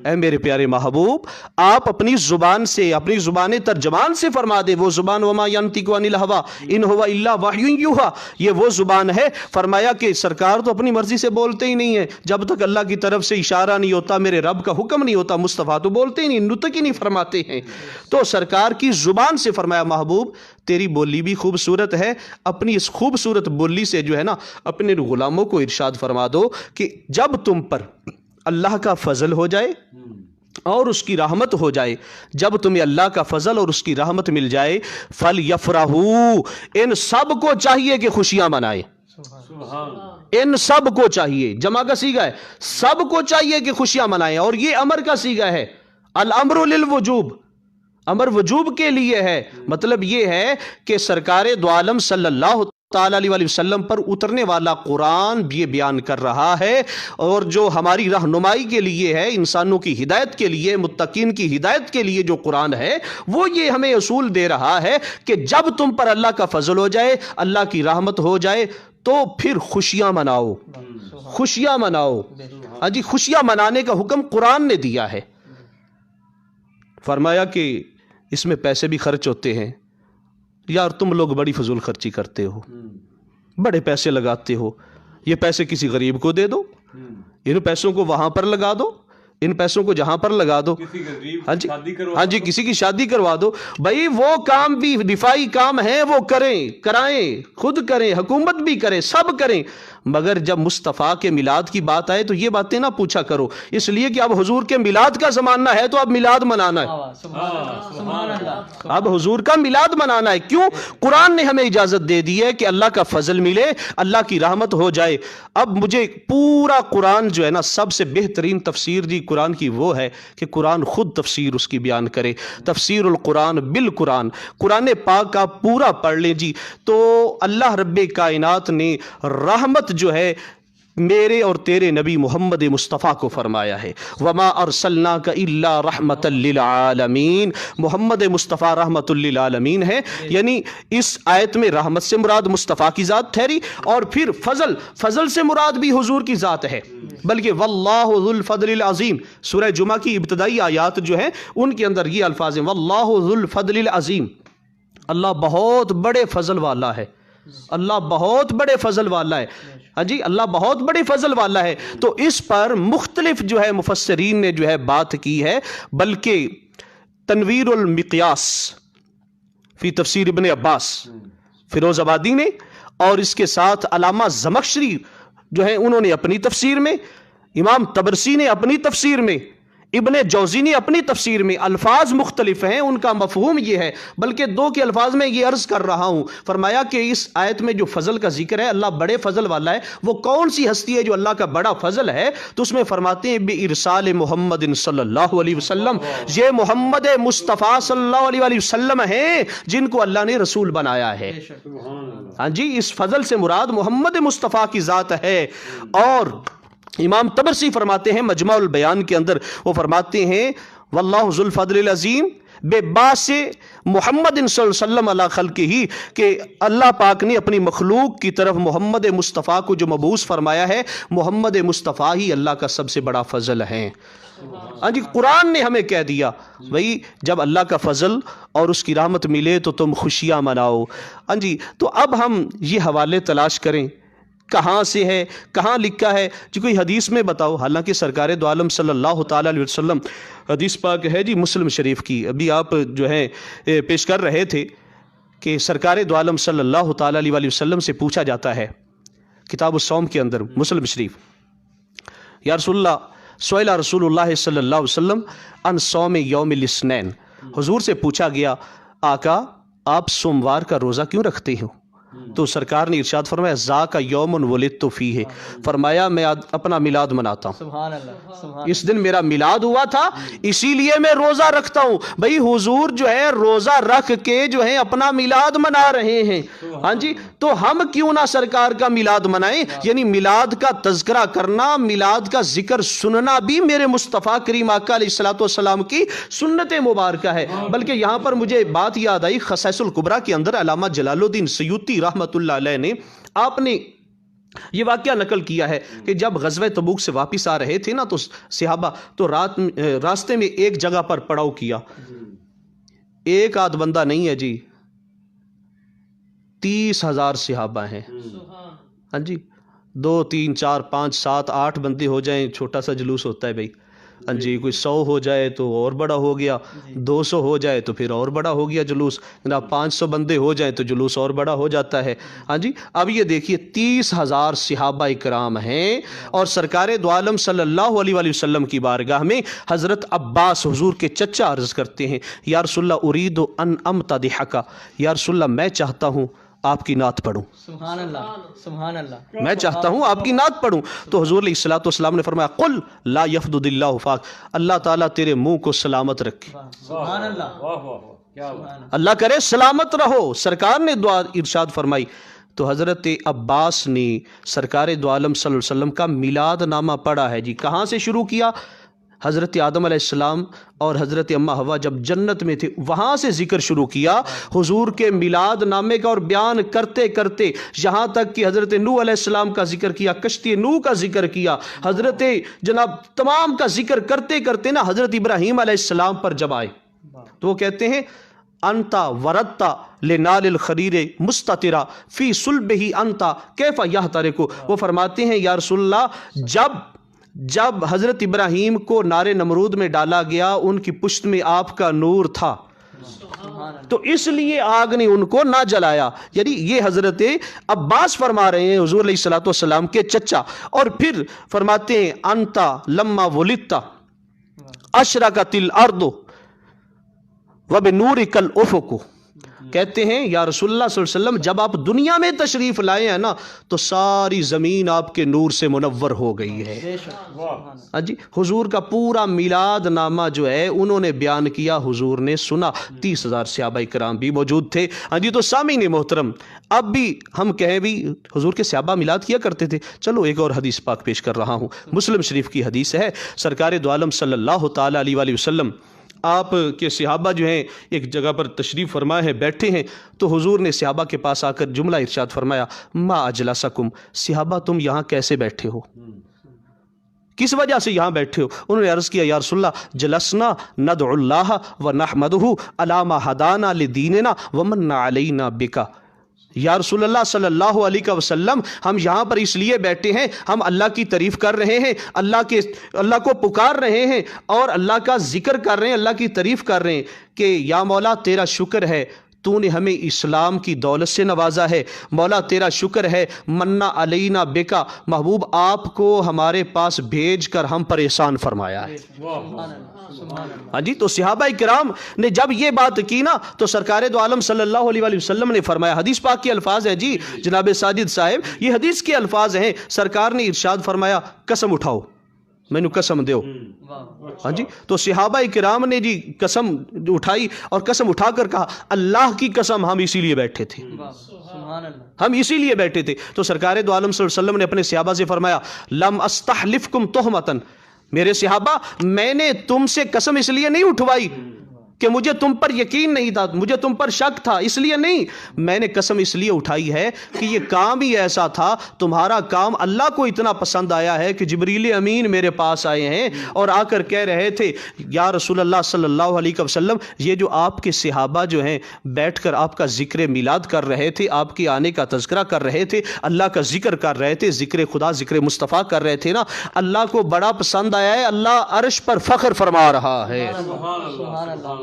اے میرے پیارے محبوب آپ اپنی زبان سے، اپنی زبان ترجمان سے فرما دیں، وہ زبان وما ینطق عن الہوی ان ہوا الا وحی یوحی، یہ وہ زبان ہے۔ فرمایا کہ سرکار تو اپنی مرضی سے بولتے ہی نہیں ہے، جب تک اللہ کی طرف سے اشارہ نہیں ہوتا، میرے رب کا حکم نہیں ہوتا، مصطفیٰ تو بولتے ہی نہیں، نطق ہی نہیں فرماتے ہیں۔ تو سرکار کی زبان سے فرمایا محبوب تیری بولی بھی خوبصورت ہے، اپنی اس خوبصورت بولی سے جو ہے نا اپنے غلاموں کو ارشاد فرما دو کہ جب تم پر اللہ کا فضل ہو جائے اور اس کی رحمت ہو جائے، جب تمہیں اللہ کا فضل اور اس کی رحمت مل جائے، فَلْيَفْرَحُوا، ان سب کو چاہیے کہ خوشیاں منائیں، ان سب کو چاہیے، جمع کا صیغہ ہے، سب کو چاہیے کہ خوشیاں منائیں، اور یہ امر کا صیغہ ہے، الامر للوجوب، امر وجوب کے لیے ہے۔ مطلب یہ ہے کہ سرکار دو عالم صلی اللہ تعالیٰ علیہ وسلم پر اترنے والا قرآن یہ بیان کر رہا ہے، اور جو ہماری رہنمائی کے لیے ہے، انسانوں کی ہدایت کے لیے، متقین کی ہدایت کے لیے جو قرآن ہے، وہ یہ ہمیں اصول دے رہا ہے کہ جب تم پر اللہ کا فضل ہو جائے، اللہ کی رحمت ہو جائے، تو پھر خوشیاں مناؤ، خوشیاں مناؤ۔ ہاں جی، خوشیاں منانے کا حکم قرآن نے دیا ہے۔ فرمایا کہ اس میں پیسے بھی خرچ ہوتے ہیں، یار تم لوگ بڑی فضول خرچی کرتے ہو، بڑے پیسے لگاتے ہو، یہ پیسے کسی غریب کو دے دو، ان پیسوں کو وہاں پر لگا دو، ان پیسوں کو جہاں پر لگا دو، ہاں جی کسی کی شادی کروا دو۔ بھائی وہ کام بھی دفاعی کام ہیں، وہ کریں، کرائیں، خود کریں، حکومت بھی کرے، سب کریں، مگر جب مصطفیٰ کے میلاد کی بات آئے تو یہ باتیں نہ پوچھا کرو، اس لیے کہ اب حضور کے میلاد کا زمانہ ہے تو اب میلاد منانا ہے، اب حضور کا میلاد منانا ہے۔ کیوں؟ قرآن نے ہمیں اجازت دے دی ہے کہ اللہ کا فضل ملے، اللہ کی رحمت ہو جائے۔ اب مجھے پورا قرآن جو ہے نا، سب سے بہترین تفسیر جی قرآن کی وہ ہے کہ قرآن خود تفسیر اس کی بیان کرے، تفسیر القرآن بالقرآن، قرآن پاک آپ پورا پڑھ لیں جی، تو اللہ رب کائنات نے رحمت جو ہے میرے اور تیرے نبی محمد مصطفیٰ کو فرمایا ہے، وَمَا أَرْسَلْنَاكَ إِلَّا رَحْمَةً لِّلْعَالَمِينَ، محمد مصطفیٰ رحمت للعالمین ہے۔ یعنی اس آیت میں رحمت سے مراد مصطفیٰ کی ذات ٹھہری، اور پھر فضل سے مراد بھی حضور کی ذات ہے، بلکہ وَاللَّهُ ذُو الْفَضْلِ الْعَظِيمِ، سورہ جمعہ کی ابتدائی آیات جو ہیں ان کے اندر یہ الفاظ ہیں، وَاللَّهُ ذُو الْفَضْلِ الْعَظِيمِ، اللہ بہت بڑے فضل والا ہے، اللہ بہت بڑے فضل والا ہے، ہاں جی اللہ بہت بڑے فضل والا ہے۔ تو اس پر مختلف جو ہے مفسرین نے جو ہے بات کی ہے، بلکہ تنویر المقیاس فی تفسیر ابن عباس فیروز آبادی نے، اور اس کے ساتھ علامہ زمخشری جو ہے انہوں نے اپنی تفسیر میں، امام طبرسی نے اپنی تفسیر میں، ابن جوزی نے اپنی تفسیر میں، الفاظ مختلف ہیں، ان کا مفہوم یہ ہے، بلکہ دو کے الفاظ میں یہ عرض کر رہا ہوں۔ فرمایا کہ اس آیت میں جو فضل کا ذکر ہے، اللہ بڑے فضل والا ہے، وہ کون سی ہستی ہے جو اللہ کا بڑا فضل ہے؟ تو اس میں فرماتے ہیں بِإِرسال محمد صلی اللہ علیہ وسلم، یہ محمد مصطفیٰ صلی اللہ علیہ وسلم ہیں جن کو اللہ نے رسول بنایا ہے۔ ہاں جی، اس فضل سے مراد محمد مصطفیٰ کی ذات ہے۔ اور امام طبرسی فرماتے ہیں مجمع البیان کے اندر، وہ فرماتے ہیں واللہ ذو الفضل العظیم بے باس محمد صلی اللہ علیہ وسلم علی خلقہ، کہ اللہ پاک نے اپنی مخلوق کی طرف محمد مصطفیٰ کو جو مبعوث فرمایا ہے، محمد مصطفیٰ ہی اللہ کا سب سے بڑا فضل ہے۔ ہاں جی، قرآن نے ہمیں کہہ دیا بھئی جب اللہ کا فضل اور اس کی رحمت ملے تو تم خوشیاں مناؤ۔ ہاں جی، تو اب ہم یہ حوالے تلاش کریں، کہاں سے ہے، کہاں لکھا ہے جی؟ کوئی حدیث میں بتاؤ، حالانکہ سرکار دو عالم صلی اللہ تعالیٰ علیہ وسلم، حدیث پاک ہے جی مسلم شریف کی، ابھی آپ جو ہے پیش کر رہے تھے کہ سرکار دو عالم صلی اللہ تعالیٰ علیہ وسلم سے پوچھا جاتا ہے کتاب الصوم کے اندر، مسلم شریف، یا رسول اللہ، سئل رسول اللہ صلی اللہ علیہ وسلم عن صوم یوم الاثنین، حضور سے پوچھا گیا آقا آپ سوموار کا روزہ کیوں رکھتے ہو؟ تو سرکار نے ارشاد فرمایا ذاک یوم ولدت فیہ، فرمایا میں اپنا میلاد مناتا ہوں، اس دن میرا میلاد ہوا تھا اسی لیے میں روزہ رکھتا ہوں۔ بھئی حضور جو ہے روزہ رکھ کے جو ہے اپنا میلاد منا رہے ہیں، ہاں جی، تو ہم کیوں نہ سرکار کا میلاد منائیں؟ یعنی میلاد کا تذکرہ کرنا، میلاد کا ذکر سننا بھی میرے مصطفیٰ کریم آقا علیہ الصلوۃ والسلام کی سنت مبارکہ ہے۔ بلکہ یہاں پر مجھے بات یاد آئی، خصائص الکبریٰ کے اندر علامہ جلال الدین سیوطی رحمت اللہ علیہ نے، آپ نے یہ واقعہ نقل کیا ہے کہ جب غزوہ تبوک سے واپس آ رہے تھے نا، تو صحابہ تو راستے میں ایک جگہ پر پڑاؤ کیا، ایک آدھ بندہ نہیں ہے جی، 30,000 صحابہ ہیں، ہاں جی، 2 3 4 5 7 8 بندے ہو جائیں چھوٹا سا جلوس ہوتا ہے بھائی، ہاں جی کوئی 100 ہو جائے تو اور بڑا ہو گیا، 200 ہو جائے تو پھر اور بڑا ہو گیا جلوس، جناب 500 بندے ہو جائیں تو جلوس اور بڑا ہو جاتا ہے۔ ہاں جی اب یہ دیکھیے 30,000 صحابہ کرام ہیں، اور سرکار دو عالم صلی اللہ علیہ وآلہ وسلم کی بارگاہ میں حضرت عباس حضور کے چچا عرض کرتے ہیں یا رسول اللہ ارید ان امتدحک، یا رسول اللہ میں چاہتا ہوں آپ کی نعت پڑھوں،
سبحان اللہ سبحان اللہ،
میں چاہتا ہوں آپ کی نعت پڑھوں۔ تو حضور علیہ الصلوۃ والسلام نے فرمایا قل لا یفضد اللہ فاک، اللہ تعالیٰ تیرے منہ کو سلامت رکھے،
سبحان اللہ،
واہ واہ واہ کیا بات۔
اللہ کرے سلامت رہو۔ سرکار نے دعا ارشاد فرمائی تو حضرت عباس نے سرکار دو عالم صلی اللہ علیہ وسلم کا میلاد نامہ پڑھا ہے جی۔ کہاں سے شروع کیا؟ حضرت آدم علیہ السلام اور حضرت اماں حوا جب جنت میں تھے وہاں سے ذکر شروع کیا حضور کے میلاد نامے کا، اور بیان کرتے کرتے یہاں تک کہ حضرت نوح علیہ السلام کا ذکر کیا، کشتی نوح کا ذکر کیا، حضرت جناب تمام کا ذکر کرتے کرتے نا حضرت ابراہیم علیہ السلام پر جب آئے تو وہ کہتے ہیں انتا ورتا لنال الخریر مستترا فی صلبہ انتا کیف یحترق، وہ فرماتے ہیں یا رسول اللہ جب حضرت ابراہیم کو نار نمرود میں ڈالا گیا ان کی پشت میں آپ کا نور تھا تو اس لیے آگ نے ان کو نہ جلایا۔ یعنی یہ حضرت عباس فرما رہے ہیں حضور علیہ الصلوۃ والسلام کے چچا، اور پھر فرماتے ہیں انتا لما ولدتا اشرقت الارض وبنورک الافق، کہتے ہیں یا رسول اللہ صلی اللہ علیہ وسلم جب آپ دنیا میں تشریف لائے ہیں نا تو ساری زمین آپ کے نور سے منور ہو گئی ہے۔ ہاں جی حضور کا پورا میلاد نامہ جو ہے انہوں نے بیان کیا، حضور نے سنا، 30,000 صحابہ کرام بھی موجود تھے۔ ہاں جی تو سامعین محترم اب بھی ہم کہیں بھی حضور کے صحابہ میلاد کیا کرتے تھے، چلو ایک اور حدیث پاک پیش کر رہا ہوں، مسلم شریف کی حدیث ہے، سرکار دو عالم صلی اللہ تعالیٰ علیہ وآلہ وسلم آپ کے صحابہ جو ہیں ایک جگہ پر تشریف فرمائے ہیں، بیٹھے ہیں، تو حضور نے صحابہ کے پاس آ کر جملہ ارشاد فرمایا ما اجلسکم، صحابہ تم یہاں کیسے بیٹھے ہو، کس وجہ سے یہاں بیٹھے ہو؟ انہوں نے عرض کیا یا رسول اللہ جلسنا ندعو اللہ ونحمدہ علی ما ہدانا لدیننا ومن علینا بکا، یا رسول اللہ صلی اللہ علیہ وسلم ہم یہاں پر اس لیے بیٹھے ہیں، ہم اللہ کی تعریف کر رہے ہیں، اللہ کو پکار رہے ہیں اور اللہ کا ذکر کر رہے ہیں، اللہ کی تعریف کر رہے ہیں کہ یا مولا تیرا شکر ہے تو نے ہمیں اسلام کی دولت سے نوازا ہے، مولا تیرا شکر ہے منا علینا بکا، محبوب آپ کو ہمارے پاس بھیج کر ہم پر احسان فرمایا ہے۔ ہاں جی تو صحابہ کرام نے جب یہ بات کی نا تو سرکار دو عالم صلی اللہ علیہ وآلہ وسلم نے فرمایا، حدیث پاک کے الفاظ ہیں جی جناب ساجد صاحب، یہ حدیث کے الفاظ ہیں، سرکار نے ارشاد فرمایا قسم اٹھاؤ، مینوں قسم دیو۔ ہاں جی تو صحابہ کرام نے جی قسم اٹھائی اور قسم اٹھا کر کہا اللہ کی قسم ہم اسی لیے بیٹھے تھے، ہم اسی لیے بیٹھے تھے۔ تو سرکار دو عالم صلی اللہ علیہ وسلم نے اپنے صحابہ سے فرمایا لم استحلفکم تہمتن، میرے صحابہ میں نے تم سے قسم اس لیے نہیں اٹھوائی کہ مجھے تم پر یقین نہیں تھا، مجھے تم پر شک تھا، اس لیے نہیں، میں نے قسم اس لیے اٹھائی ہے کہ یہ کام ہی ایسا تھا، تمہارا کام اللہ کو اتنا پسند آیا ہے کہ جبریل امین میرے پاس آئے ہیں اور آ کر کہہ رہے تھے یا رسول اللہ صلی اللہ علیہ وسلم یہ جو آپ کے صحابہ جو ہیں بیٹھ کر آپ کا ذکر میلاد کر رہے تھے، آپ کے آنے کا تذکرہ کر رہے تھے، اللہ کا ذکر کر رہے تھے، ذکر خدا ذکر مصطفیٰ کر رہے تھے نا، اللہ کو بڑا پسند آیا ہے، اللہ عرش پر فخر فرما رہا ہے۔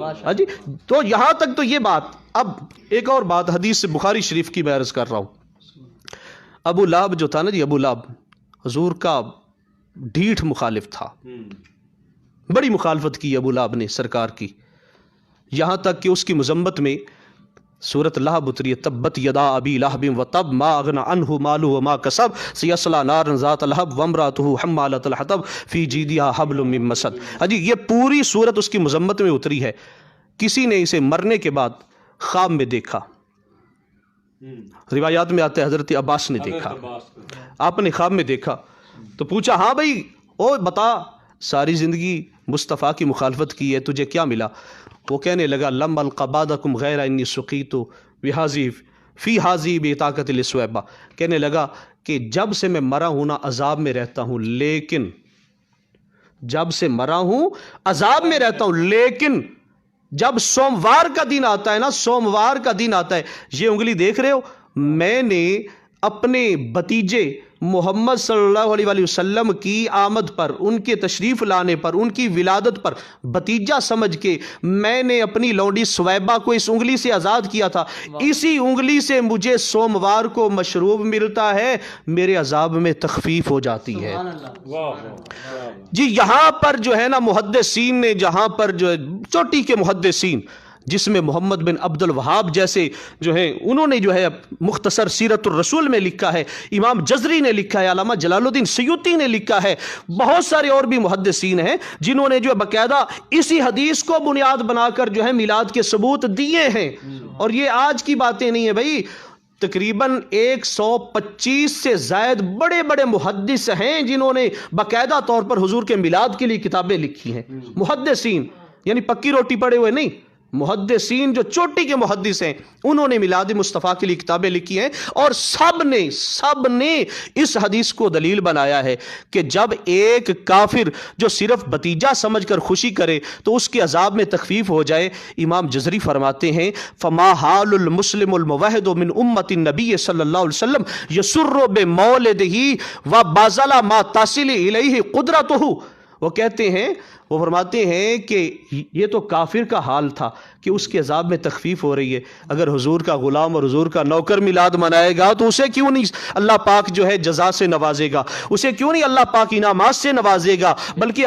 ہاں جی تو یہاں تک تو یہ بات۔ اب ایک اور بات حدیث سے بخاری شریف کی میں عرض کر رہا ہوں، ابو لہب جو تھا نا جی، ابو لہب حضور کا ڈھیٹھ مخالف تھا، بڑی مخالفت کی ابو لہب نے سرکار کی، یہاں تک کہ اس کی مذمت میں سورۃ لہب اتری ہے تبت یدا ابی لہب وتب ما اغنى عنہ مالہ وما کسب سیصلی نارا ذات لہب وامرأتہ حمالۃ الحطب فی جیدہا حبل من مسد۔ ہاں جی یہ پوری سورت اس کی مذمت میں اتری ہے۔ کسی نے اسے مرنے کے بعد خواب میں دیکھا، روایات میں آتا ہے حضرت عباس نے دیکھا، آپ نے خواب میں دیکھا تو پوچھا ہاں بھائی او بتا ساری زندگی مصطفیٰ کی مخالفت کی ہے، تجھے کیا ملا؟ وہ کہنے لگا لم القى بعدکم غیر انی سقیت بہذی فی ہذی بطاقت السویبہ، کہنے لگا کہ جب سے میں مرا ہوں نا عذاب میں رہتا ہوں، لیکن جب سے مرا ہوں عذاب میں رہتا ہوں، لیکن جب سوموار کا دن آتا ہے نا، سوموار کا دن آتا ہے، یہ انگلی دیکھ رہے ہو، میں نے اپنے بھتیجے محمد صلی اللہ علیہ وسلم کی آمد پر، ان کے تشریف لانے پر، ان کی ولادت پر بھتیجا سمجھ کے میں نے اپنی لونڈی سویبہ کو اس انگلی سے آزاد کیا تھا، اسی انگلی سے مجھے سوموار کو مشروب ملتا ہے، میرے عذاب میں تخفیف ہو جاتی ہے۔ جی یہاں پر جو ہے نا محدثین نے، جہاں پر جو ہے چوٹی کے محدثین جس میں محمد بن عبد الوہاب جیسے جو ہیں، انہوں نے جو ہے مختصر سیرت الرسول میں لکھا ہے، امام جزری نے لکھا ہے، علامہ جلال الدین سیوطی نے لکھا ہے، بہت سارے اور بھی محدثین ہیں جنہوں نے جو ہے باقاعدہ اسی حدیث کو بنیاد بنا کر جو ہے میلاد کے ثبوت دیے ہیں، اور یہ آج کی باتیں نہیں ہیں بھائی، تقریباً 125 سے زائد بڑے بڑے محدث ہیں جنہوں نے باقاعدہ طور پر حضور کے میلاد کے لیے کتابیں لکھی ہیں، محدثین یعنی پکی روٹی پڑے ہوئے نہیں، محدثین جو چوٹی کے محدث ہیں انہوں نے میلاد مصطفیٰ کے لیے کتابیں لکھی ہیں، اور سب نے اس حدیث کو دلیل بنایا ہے کہ جب ایک کافر جو صرف بھتیجا سمجھ کر خوشی کرے تو اس کے عذاب میں تخفیف ہو جائے۔ امام جزری فرماتے ہیں فما حال المسلم الموحد من امت النبی صلی اللہ علیہ وسلم یسر بمولدہ وبازل ما تصل الیہ قدرتہ، وہ کہتے ہیں، وہ فرماتے ہیں کہ یہ تو کافر کا حال تھا کہ اس کے عذاب میں تخفیف ہو رہی ہے، اگر حضور کا غلام اور حضور کا نوکر میلاد منائے گا تو اسے کیوں نہیں اللہ پاک جو ہے جزا سے نوازے گا، اسے کیوں نہیں اللہ پاک انعامات سے نوازے گا، بلکہ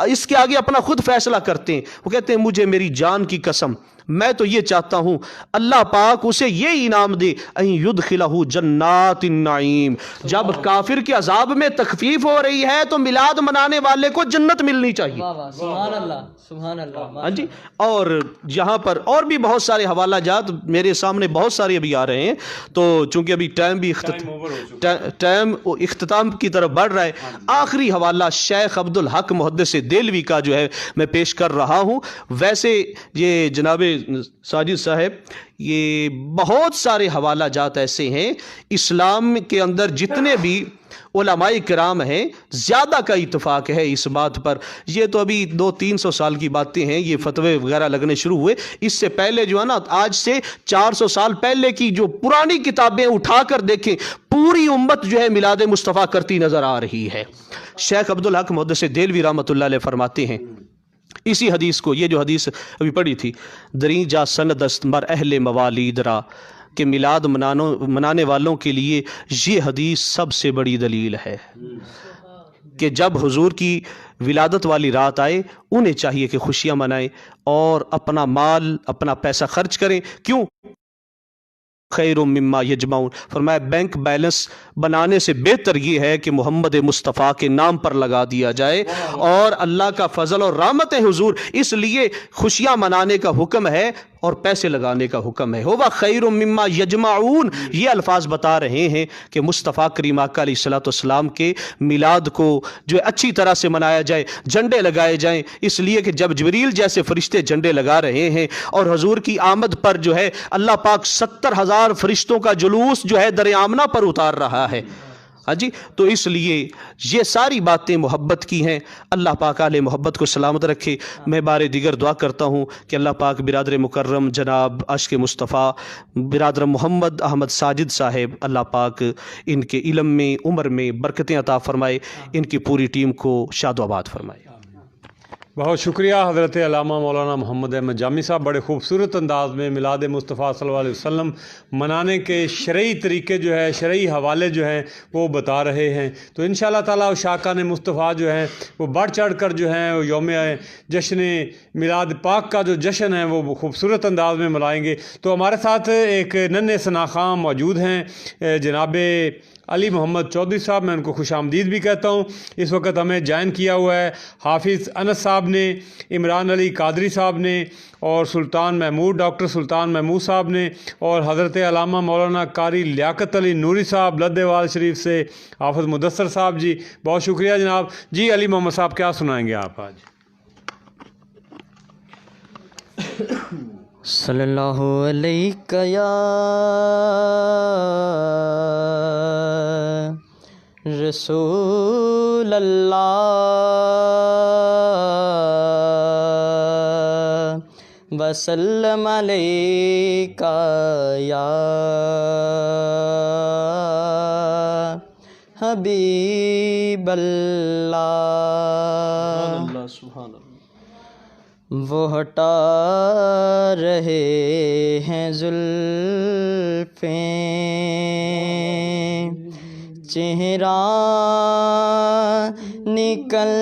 اس کے آگے اپنا خود فیصلہ کرتے ہیں۔ وہ کہتے ہیں مجھے میری جان کی قسم، میں تو یہ چاہتا ہوں اللہ پاک اسے یہ انعام دے ان یدخلہ جنات النعیم، جب کافر کے عذاب میں تخفیف ہو رہی ہے تو میلاد منانے والے کو جنت ملنی چاہیے۔
واہ واہ، سبحان اللہ، سبحان اللہ۔
ہاں جی، اور یہاں پر اور بھی بہت سارے حوالہ جات میرے سامنے بہت سارے ابھی آ رہے ہیں، تو چونکہ ابھی ٹائم اختتام کی طرف بڑھ رہا ہے، آخری حوالہ شیخ عبد الحق محدث دہلوی کا جو ہے میں پیش کر رہا ہوں۔ ویسے یہ جناب ساجد صاحب، یہ بہت سارے حوالہ جات ایسے ہیں اسلام کے اندر جتنے بھی علماء کرام ہیں زیادہ کا اتفاق ہے اس بات پر، یہ تو ابھی 200-300 سال کی باتیں ہیں، یہ فتوے وغیرہ لگنے شروع ہوئے، اس سے پہلے جو ہے نا آج سے 400 سال پہلے کی جو پرانی کتابیں اٹھا کر دیکھیں، پوری امت جو ہے میلاد مصطفیٰ کرتی نظر آ رہی ہے۔ شیخ عبد الحق محدث دہلوی رحمۃ اللہ علیہ فرماتے ہیں اسی حدیث کو، یہ جو حدیث ابھی پڑھی تھی، دریں جا سند است مر اہل موالید را، کہ میلاد منانے والوں کے لیے یہ حدیث سب سے بڑی دلیل ہے کہ جب حضور کی ولادت والی رات آئے انہیں چاہیے کہ خوشیاں منائیں اور اپنا مال، اپنا پیسہ خرچ کریں۔ کیوں؟ خیر مما یجمعون، فرمایا بینک بیلنس بنانے سے بہتر یہ ہے کہ محمد مصطفیٰ کے نام پر لگا دیا جائے، اور اللہ کا فضل اور رحمت ہے حضور، اس لیے خوشیاں منانے کا حکم ہے اور پیسے لگانے کا حکم ہے۔ ہوا خیر مما یجمعون، یہ الفاظ بتا رہے ہیں کہ مصطفیٰ کریم آقا علیہ الصلوۃ والسلام کے میلاد کو جو اچھی طرح سے منایا جائے، جھنڈے لگائے جائیں، اس لیے کہ جب جبریل جیسے فرشتے جھنڈے لگا رہے ہیں اور حضور کی آمد پر جو ہے اللہ پاک 70,000 فرشتوں کا جلوس جو ہے در آمنہ پر اتار رہا ہے، ہاں جی، تو اس لیے یہ ساری باتیں محبت کی ہیں۔ اللہ پاک اہل محبت کو سلامت رکھے۔ میں بار دیگر دعا کرتا ہوں کہ اللہ پاک برادر مکرم جناب عاشق مصطفیٰ برادر محمد احمد ساجد صاحب، اللہ پاک ان کے علم میں، عمر میں برکتیں عطا فرمائے، ان کی پوری ٹیم کو شاد و آباد فرمائے۔
بہت شکریہ حضرت علامہ مولانا محمد احمد جامی صاحب، بڑے خوبصورت انداز میں میلاد مصطفیٰ صلی اللہ علیہ وسلم منانے کے شرعی طریقے جو ہے، شرعی حوالے جو ہیں وہ بتا رہے ہیں۔ تو انشاءاللہ تعالیٰ شاکان مصطفیٰ جو ہیں وہ بڑھ چڑھ کر جو ہیں یوم جشن میلاد پاک کا جو جشن ہے وہ خوبصورت انداز میں منائیں گے۔ تو ہمارے ساتھ ایک ننھے ثناخواں موجود ہیں، جناب علی محمد چودھری صاحب، میں ان کو خوش آمدید بھی کہتا ہوں۔ اس وقت ہمیں جوائن کیا ہوا ہے حافظ انس صاحب نے، عمران علی قادری صاحب نے، اور سلطان محمود، ڈاکٹر سلطان محمود صاحب نے، اور حضرت علامہ مولانا قاری لیاقت علی نوری صاحب لدھیوال شریف سے، حافظ مدثر صاحب جی، بہت شکریہ جناب جی۔ علی محمد صاحب کیا سنائیں گے آپ آج؟
صلی اللہ علیہ یا رسول اللہ وسلم علیکہ یا حبیب اللہ
اللہ سبحان اللہ
وہ ہٹا رہے ہیں زلفیں چہرہ نکل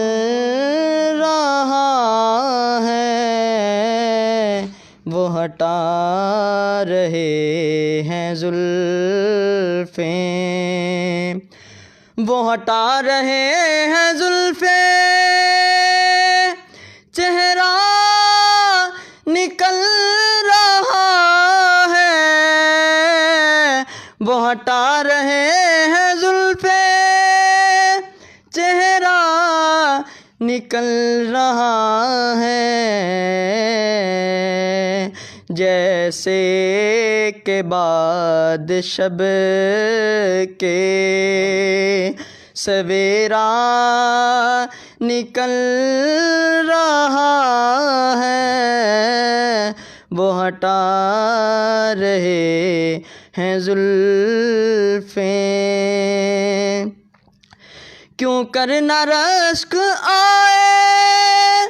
رہا ہے وہ ہٹا رہے ہیں زلفیں وہ ہٹا رہے ہیں زلفیں چہرہ نکل رہا ہے وہ ہٹا رہے ہیں زلفیں چہرہ نکل رہا ہے جیسے کہ بعد شب کے سویرا نکل رہا ہے وہ ہٹا رہے ہیں زلفیں کیوں کرنا رشک آئے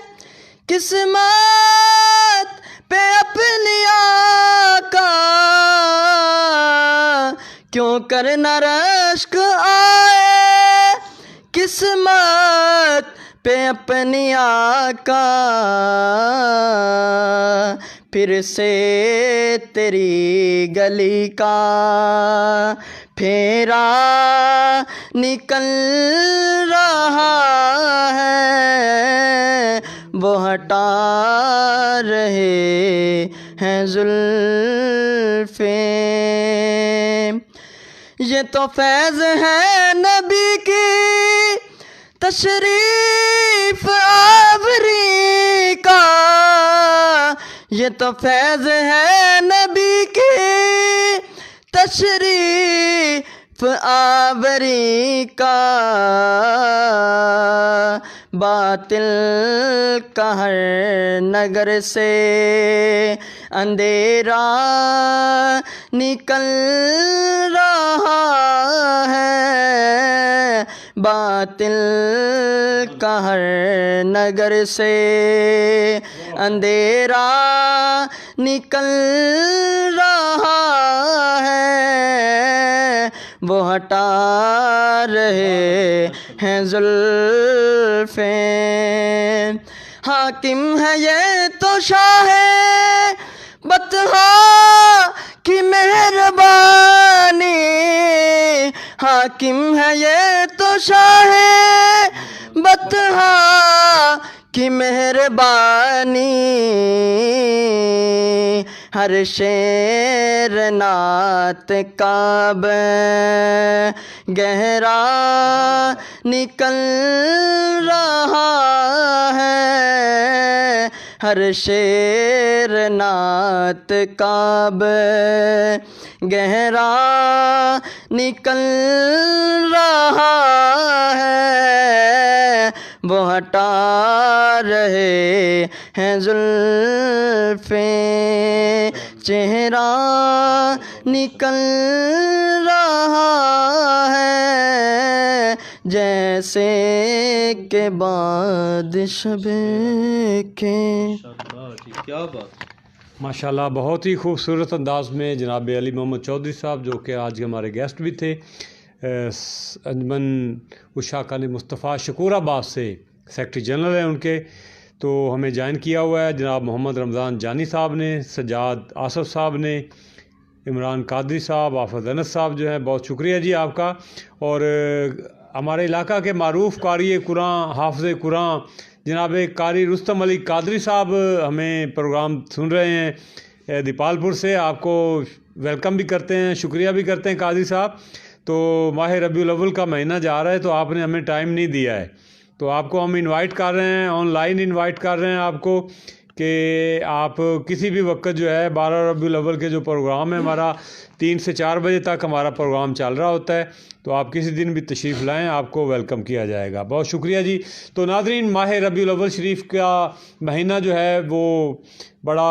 قسمت پہ اپنی آقا کیوں کرنا رشک آئے قسمت پہ اپنی آقا پھر سے تیری گلی کا پھیرا نکل رہا ہے وہ ہٹا رہے ہیں زلفیں یہ تو فیض ہے نبی کی تشریف آوری کا یہ تو فیض ہے نبی کی تشریف آوری کا باطل کا ہر نگر سے اندھیرا نکل رہا ہے باطل کا ہر نگر سے اندھیرا نکل رہا ہے وہ ہٹا رہے ہیں زلفیں حاکم ہے یہ تو شاہ بطحا کی مہربانی حاکم ہے یہ تو شاہ بطحا کی مہربانی ہر شعر نعت کعب گہرا نکل رہا ہے ہر شعر نعت کعب گہرا نکل رہا ہے وہ ہٹا رہے ہیں زلفیں چہرہ نکل رہا ہے جیسے کہ بعد شب کے
کیا بات
ماشاءاللہ بہت ہی خوبصورت انداز میں جناب علی محمد چودھری صاحب جو کہ آج کے ہمارے گیسٹ بھی تھے انجمن اشاقان مصطفیٰ شکور آباد سے سیکرٹری جنرل ہیں ان کے تو ہمیں جوائن کیا ہوا ہے جناب محمد رمضان جانی صاحب نے سجاد آصف صاحب نے عمران قادری صاحب آفت انس صاحب جو ہیں بہت شکریہ جی آپ کا اور ہمارے علاقہ کے معروف قاری قرآن حافظ قرآن جناب قاری رستم علی قادری صاحب ہمیں پروگرام سن رہے ہیں دیپال پور سے آپ کو ویلکم بھی کرتے ہیں شکریہ بھی کرتے ہیں قادری صاحب تو ماہ ربیع الاول کا مہینہ جا رہا ہے تو آپ نے ہمیں ٹائم نہیں دیا ہے تو آپ کو ہم انوائٹ کر رہے ہیں آن لائن انوائٹ کر رہے ہیں آپ کو کہ آپ کسی بھی وقت جو ہے 12 ربیع الاول کے جو پروگرام ہے ہمارا 3 سے 4 بجے تک ہمارا پروگرام چل رہا ہوتا ہے تو آپ کسی دن بھی تشریف لائیں آپ کو ویلکم کیا جائے گا بہت شکریہ جی تو ناظرین ماہ ربیع الاول شریف کا مہینہ جو ہے وہ بڑا